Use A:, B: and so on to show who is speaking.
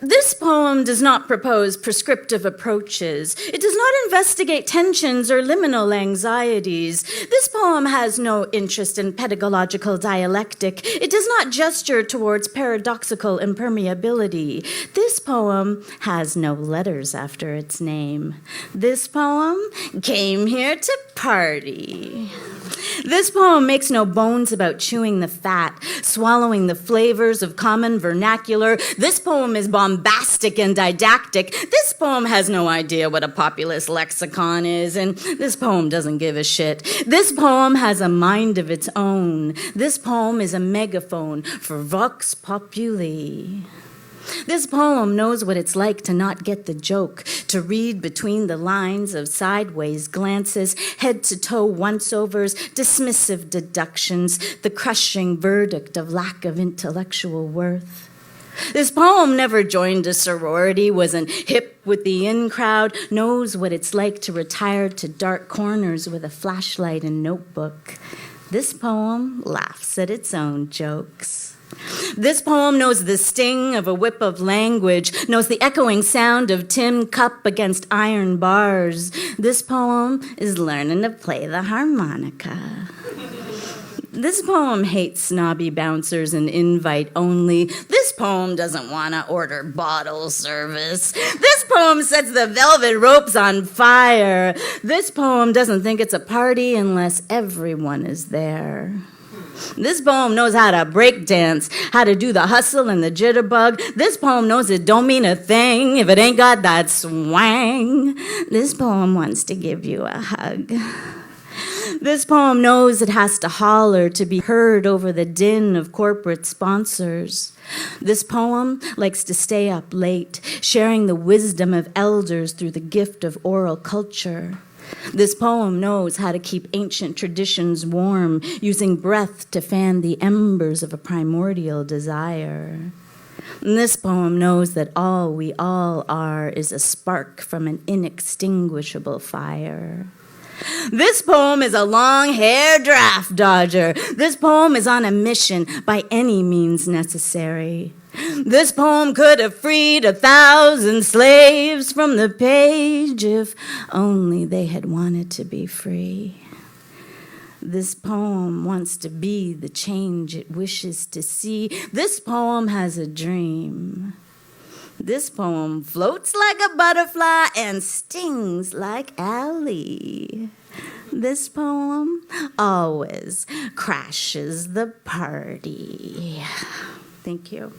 A: This poem does not propose prescriptive approaches. It does not investigate tensions or liminal anxieties. This poem has no interest in pedagogical dialectic. It does not gesture towards paradoxical impermeability. This poem has no letters after its name. This poem came here to party. This poem makes no bones about chewing the fat, swallowing the flavors of common vernacular. This poem is bombastic and didactic. This poem has no idea what a populist lexicon is, and this poem doesn't give a shit. This poem has a mind of its own. This poem is a megaphone for vox populi. This poem knows what it's like to not get the joke, to read between the lines of sideways glances, head-to-toe once-overs, dismissive deductions, the crushing verdict of lack of intellectual worth. This poem never joined a sorority, wasn't hip with the in-crowd, knows what it's like to retire to dark corners with a flashlight and notebook. This poem laughs at its own jokes. This poem knows the sting of a whip of language, knows the echoing sound of tin cup against iron bars. This poem is learning to play the harmonica. This poem hates snobby bouncers and invite only. This poem doesn't want to order bottle service. This poem sets the velvet ropes on fire. This poem doesn't think it's a party unless everyone is there. This poem knows how to break dance, how to do the hustle and the jitterbug. This poem knows it don't mean a thing if it ain't got that swang. This poem wants to give you a hug. This poem knows it has to holler to be heard over the din of corporate sponsors. This poem likes to stay up late, sharing the wisdom of elders through the gift of oral culture. This poem knows how to keep ancient traditions warm, using breath to fan the embers of a primordial desire. And this poem knows that all we all are is a spark from an inextinguishable fire. This poem is a long-hair draft dodger. This poem is on a mission by any means necessary. This poem could have freed 1,000 slaves from the page if only they had wanted to be free. This poem wants to be the change it wishes to see. This poem has a dream. This poem floats like a butterfly and stings like Allie. This poem always crashes the party. Thank you.